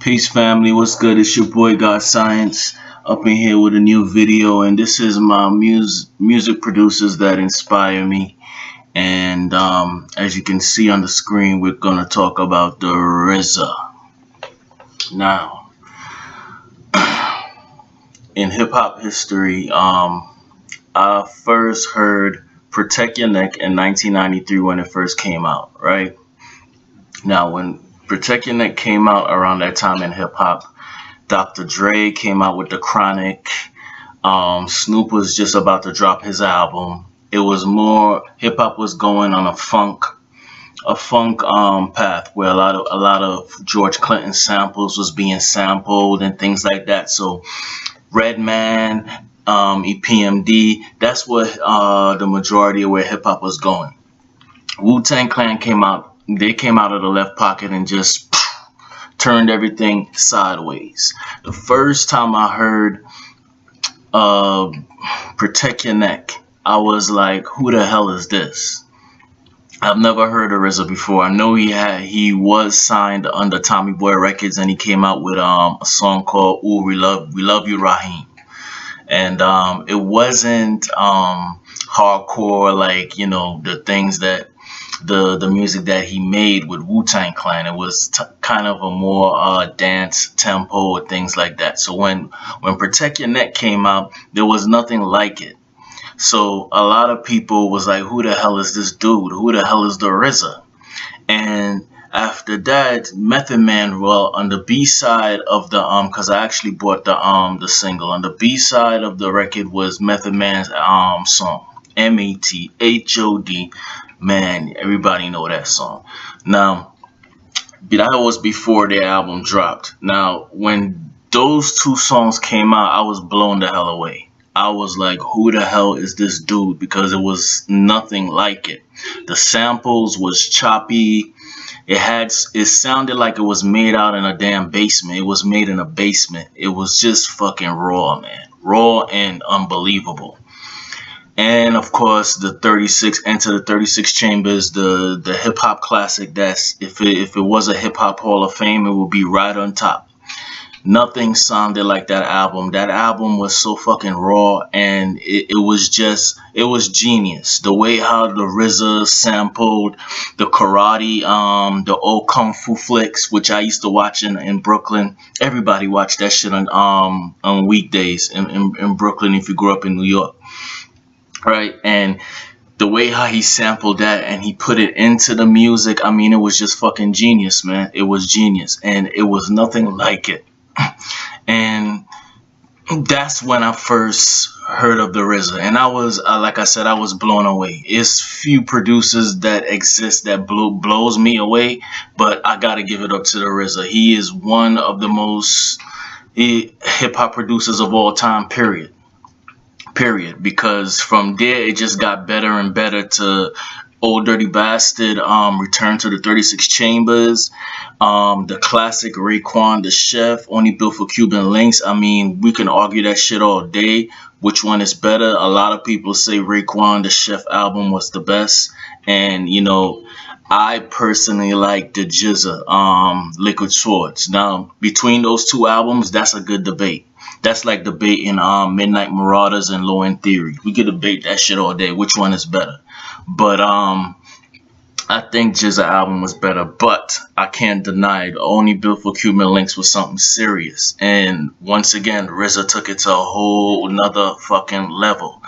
Peace family, what's good? It's your boy God Science up in here with a new video, and this is my music producers that inspire me. And as you can see on the screen, we're gonna talk about the RZA. Now, in hip hop history, I first heard "Protect Your Neck" in 1993 when it first came out. Right now, when "Protect Your Neck" came out around that time in hip hop, Dr. Dre came out with The Chronic. Snoop was just about to drop his album. It was more hip hop was going on a funk path where a lot of George Clinton samples was being sampled and things like that. So Redman, EPMD, that's what the majority of where hip hop was going. Wu-Tang Clan came out. They came out of the left pocket and just turned everything sideways. The first time I heard "Protect Your Neck," I was like, "Who the hell is this?" I've never heard of RZA before. I know he was signed under Tommy Boy Records, and he came out with a song called "Ooh We Love You Raheem," and it wasn't hardcore like the things that the music that he made with Wu-Tang Clan. It was kind of a more dance tempo and things like that. So when "Protect Your Neck" came out, there was nothing like it. So a lot of people was like, "Who the hell is this dude? Who the hell is the RZA?" And after that, Method Man, well, on the B side of the because I actually bought the single. On the B side of the record was Method Man's song, "METHOD." Man, everybody know that song. Now, that was before their album dropped. Now, when those two songs came out, I was blown the hell away. I was like, "Who the hell is this dude?" Because it was nothing like it. The samples was choppy. It sounded like it was made out in a damn basement. It was made in a basement. It was just fucking raw, man. Raw and unbelievable. And of course, the 36 Enter the 36 Chambers, the hip hop classic. That's if it was a hip hop Hall of Fame, it would be right on top. Nothing sounded like that album. That album was so fucking raw, and it was genius. The way how the RZA sampled the karate, the old kung fu flicks, which I used to watch in Brooklyn. Everybody watched that shit on weekdays in Brooklyn if you grew up in New York. Right, and the way how he sampled that and he put it into the music, I mean, it was just fucking genius, man. It was genius, and it was nothing like it. And that's when I first heard of the RZA, and I was, like I said, I was blown away. It's few producers that exist that blows me away, but I gotta give it up to the RZA. He is one of the most hip hop producers of all time. Period. Because from there it just got better and better to Old Dirty Bastard, Return to the 36 Chambers, the classic Raekwon the Chef, Only Built for Cuban Links. I mean, we can argue that shit all day. Which one is better? A lot of people say Raekwon the Chef album was the best, and I personally like the GZA, Liquid Swords. Now, between those two albums, that's a good debate. That's like debating Midnight Marauders and Low End Theory. We could debate that shit all day. Which one is better? But I think GZA album was better. But I can't deny it. Only Built for Cuban Links was something serious. And once again, RZA took it to a whole nother fucking level.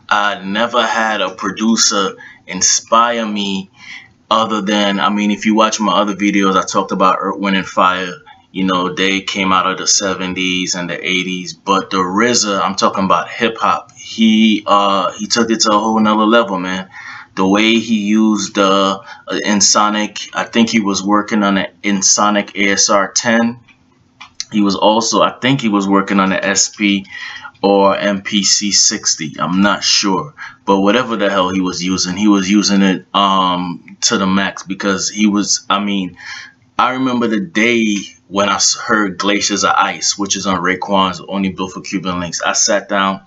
I never had a producer inspire me other than, I mean, if you watch my other videos, I talked about Earth, Wind and Fire. They came out of the 70s and the 80s, but the RZA, I'm talking about hip hop. He took it to a whole nother level, man. The way he used the Ensoniq, I think he was working on an Ensoniq ASR 10. I think he was working on an SP or MPC 60. I'm not sure, but whatever the hell he was using it to the max, because I mean, I remember the day when I heard Glaciers of Ice, which is on Raekwon's Only Built for Cuban Links. I sat down,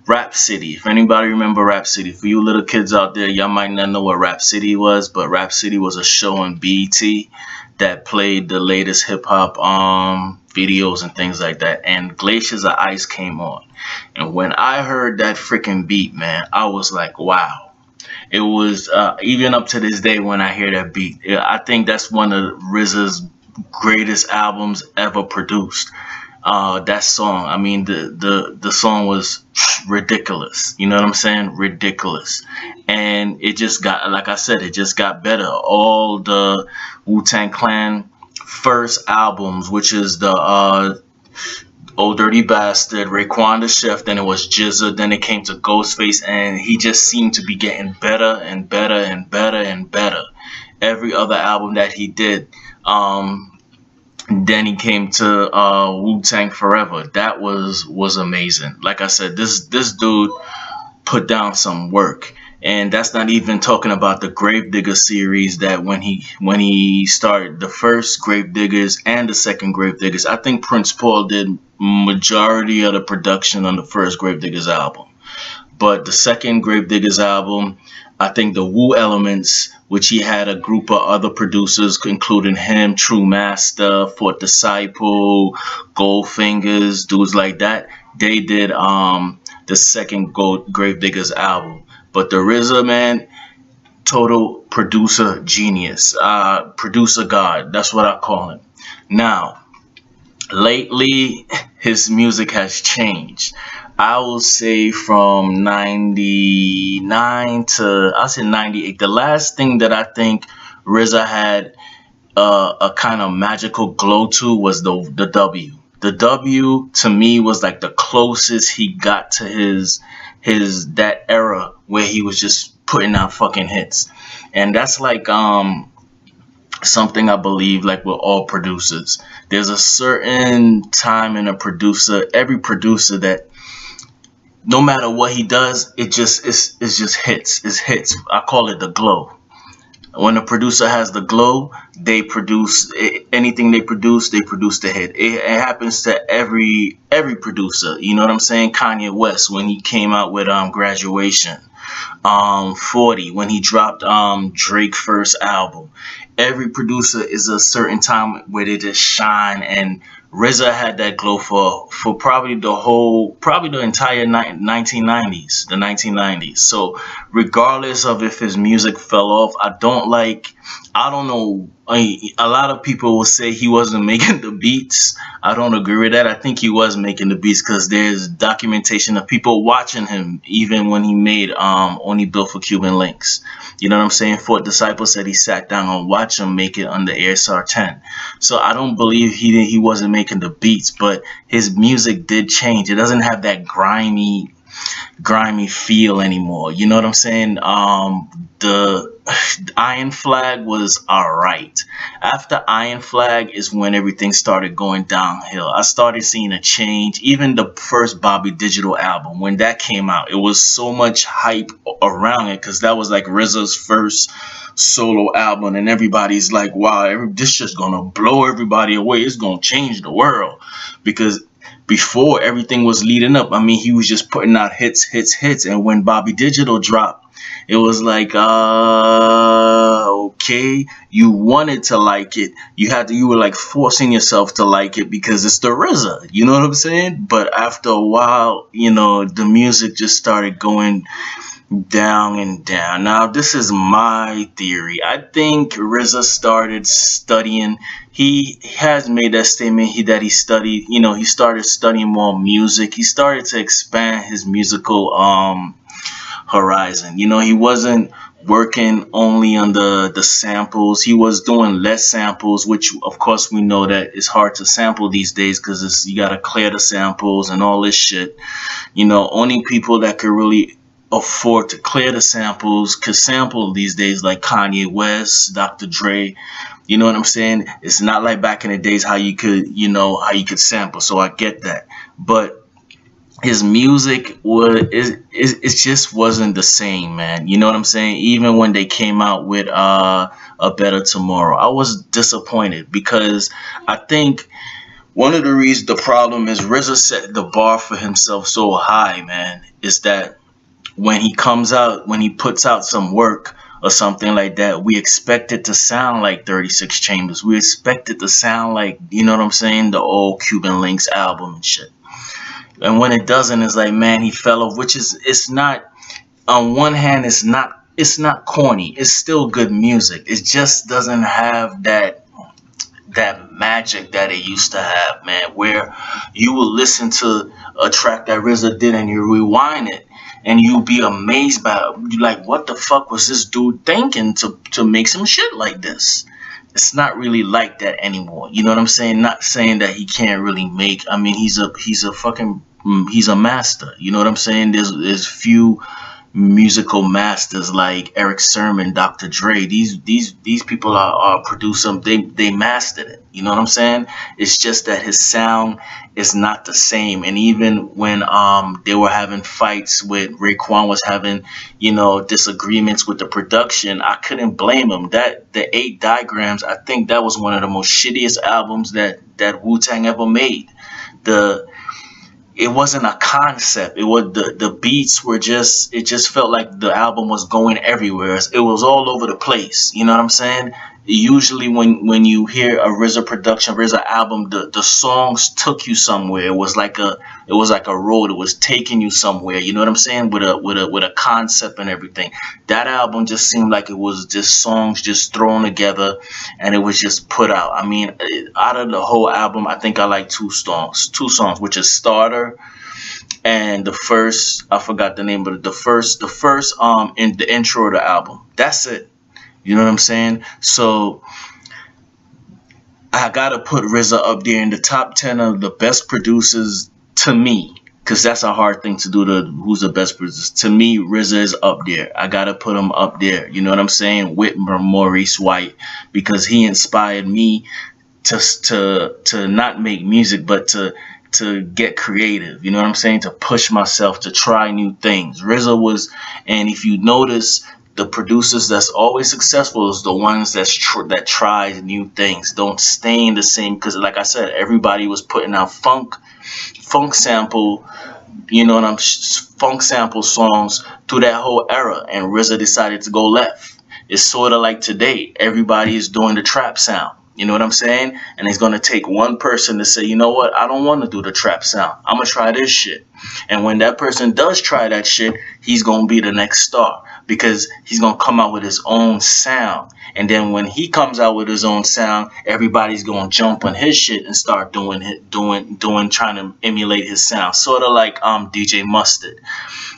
Rap City. If anybody remember Rap City, for you little kids out there, y'all might not know what Rap City was, but Rap City was a show on BET that played the latest hip hop videos and things like that. And Glaciers of Ice came on. And when I heard that freaking beat, man, I was like, wow. It was even up to this day when I hear that beat, I think that's one of RZA's greatest albums ever produced. That song, I mean, the song was ridiculous. You know what I'm saying? Ridiculous. And it just got, like I said, it just got better. All the Wu-Tang Clan first albums, which is the Old Dirty Bastard, Raekwon the Chef, then it was GZA, then it came to Ghostface, and he just seemed to be getting better and better and better and better. Every other album that he did, then he came to Wu-Tang Forever. That was amazing. Like I said, this dude put down some work. And that's not even talking about the Gravedigger series, that when he started the first Gravediggers and the second Gravediggers, I think Prince Paul did majority of the production on the first Gravediggers album. But the second Gravediggers album, I think the Wu Elements, which he had a group of other producers, including him, True Master, Fourth Disciple, Goldfingers, dudes like that, they did the second Gravediggers album. But the RZA, man, total producer genius, producer god. That's what I call him. Now, lately, his music has changed. I will say from 99 to, I'll say 98. The last thing that I think RZA had a kind of magical glow to was the W. The W to me was like the closest he got to his that era where he was just putting out fucking hits. And that's like something I believe, like with all producers. There's a certain time in a producer, every producer, that no matter what he does, it's just hits. It's hits. I call it the glow. When a producer has the glow, they produce anything they produce the hit. It happens to every producer. You know what I'm saying? Kanye West, when he came out with Graduation, 40, when he dropped Drake first album. Every producer is a certain time where they just shine, and RZA had that glow for probably the entire 1990s, the 1990s. So regardless of if his music fell off, I don't know. A lot of people will say he wasn't making the beats. I don't agree with that. I think he was making the beats, because there's documentation of people watching him even when he made Only Built for Cuban Links. You know what I'm saying? Fourth Disciple said he sat down and watched him make it on the ASR 10. So I don't believe he wasn't making the beats, but his music did change. It doesn't have that grimy feel anymore. You know what I'm saying? The Iron Flag was alright. After Iron Flag is when everything started going downhill. I started seeing a change. Even the first Bobby Digital album, when that came out, it was so much hype around it, because that was like RZA's first solo album, and everybody's like, wow, this just gonna blow everybody away. It's gonna change the world. Because before, everything was leading up. I mean, he was just putting out hits. And when Bobby Digital dropped, it was like, okay, you wanted to like it. You were like forcing yourself to like it because it's the RZA. You know what I'm saying? But after a while, the music just started going down and down. Now, this is my theory. I think RZA started studying. He has made that statement that he studied. He started studying more music. He started to expand his musical horizon. He wasn't working only on the samples. He was doing less samples, which of course we know that it's hard to sample these days, because you gotta clear the samples and all this shit. Only people that could really afford to clear the samples could sample these days, like Kanye West, Dr. Dre. You know what I'm saying? It's not like back in the days how you could sample. So I get that, but his music it just wasn't the same, man. You know what I'm saying? Even when they came out with A Better Tomorrow, I was disappointed, because I think One of the reasons, the problem is RZA set the bar for himself so high, man, is that when he comes out, when he puts out some work or something like that, we expect it to sound like 36 Chambers. We expect it to sound like, you know what I'm saying, the old Cuban Links album and shit. And when it doesn't, it's like, man, he fell off, which is, it's not, on one hand, it's not corny. It's still good music. It just doesn't have that magic that it used to have, man, where you will listen to a track that RZA did and you rewind it and you'll be amazed by it. You like, what the fuck was this dude thinking to make some shit like this? It's not really like that anymore. You know what I'm saying? Not saying that he can't really make. I mean, he's a fucking he's a master. You know what I'm saying? There's few musical masters like Eric Sermon, Dr. Dre. These people are producing. They mastered it. You know what I'm saying? It's just that his sound is not the same. And even when they were having fights with Raekwon was having, disagreements with the production, I couldn't blame him. That the 8 Diagrams, I think that was one of the most shittiest albums that Wu-Tang ever made. The It wasn't a concept. It was the beats were just, it just felt like the album was going everywhere. It was all over the place. You know what I'm saying? Usually when you hear a RZA production, RZA album, the songs took you somewhere. It was like a road. It was taking you somewhere. You know what I'm saying? With a concept and everything. That album just seemed like it was just songs just thrown together and it was just put out. I mean, out of the whole album, I think I like two songs, which is Starter and the first, I forgot the name, but the first in the intro of the album. That's it. You know what I'm saying? So I gotta put RZA up there in the top 10 of the best producers to me, because that's a hard thing to do. To who's the best producer? To me, RZA is up there. I gotta put him up there. You know what I'm saying? With Maurice White, because he inspired me to not make music, but to get creative. You know what I'm saying? To push myself, to try new things. RZA was, and if you notice, the producers that's always successful is the ones that try new things, don't stay in the same. Because like I said, everybody was putting out funk sample, funk sample songs through that whole era, and RZA decided to go left. It's sort of like today, everybody is doing the trap sound. You know what I'm saying? And it's going to take one person to say, you know what, I don't want to do the trap sound. I'm going to try this shit. And when that person does try that shit, he's going to be the next star, because he's going to come out with his own sound. And then when he comes out with his own sound, everybody's going to jump on his shit and start trying to emulate his sound. Sort of like DJ Mustard.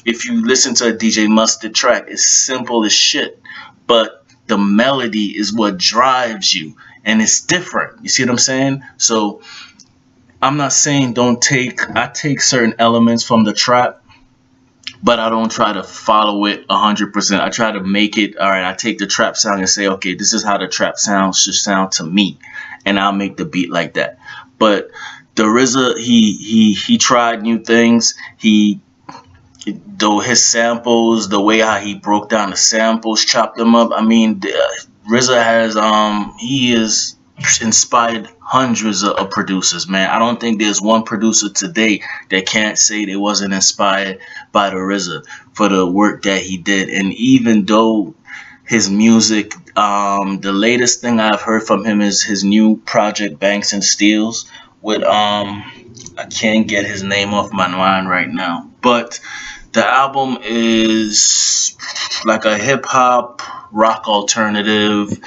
If you listen to a DJ Mustard track, it's simple as shit, but the melody is what drives you. And it's different. You see what I'm saying? So I'm not saying I take certain elements from the trap, but I don't try to follow it 100%. I try to make it, all right, I take the trap sound and say, okay, this is how the trap sound should sound to me. And I'll make the beat like that. But the RZA, he tried new things. Though his samples, the way how he broke down the samples, chopped them up. I mean, RZA he is inspired hundreds of producers, man. I don't think there's one producer today that can't say they wasn't inspired by the RZA for the work that he did. And even though his music, the latest thing I've heard from him is his new project, Banks and Steels, with I can't get his name off my mind right now, but the album is like a hip hop rock alternative.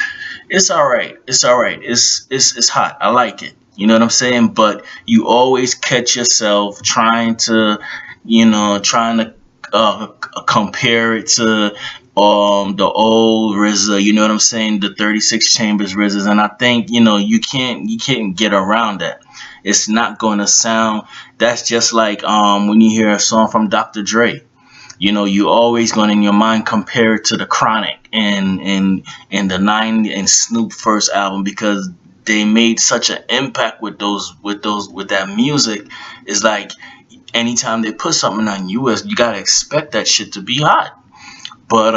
It's all right. It's all right. It's hot. I like it. You know what I'm saying? But you always catch yourself trying to compare it to the old RZA. You know what I'm saying? The 36 Chambers RZAs, and I think you can't get around that. It's not going to sound. That's just like when you hear a song from Dr. Dre. You always going in your mind compare it to the Chronic and the and Snoop first album, because they made such an impact with that music. It's like anytime they put something on US, you gotta expect that shit to be hot. But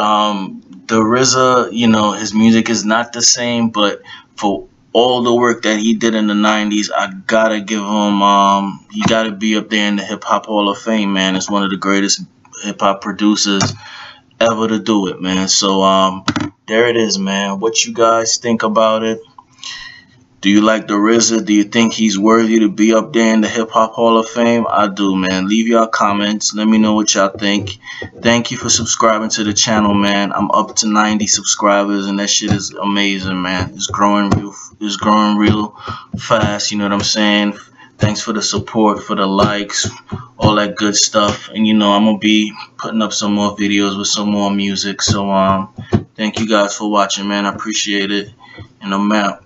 the RZA, his music is not the same, but for all the work that he did in the 90s, I gotta give him, he gotta be up there in the Hip Hop Hall of Fame, man. It's one of the greatest hip hop producers ever to do it, man. So, there it is, man. What you guys think about it? Do you like the RZA? Do you think he's worthy to be up there in the Hip Hop Hall of Fame? I do, man. Leave y'all comments. Let me know what y'all think. Thank you for subscribing to the channel, man. I'm up to 90 subscribers, and that shit is amazing, man. It's growing real fast. You know what I'm saying? Thanks for the support, for the likes, all that good stuff. And you know, I'm gonna be putting up some more videos with some more music. So thank you guys for watching, man. I appreciate it. And I'm out.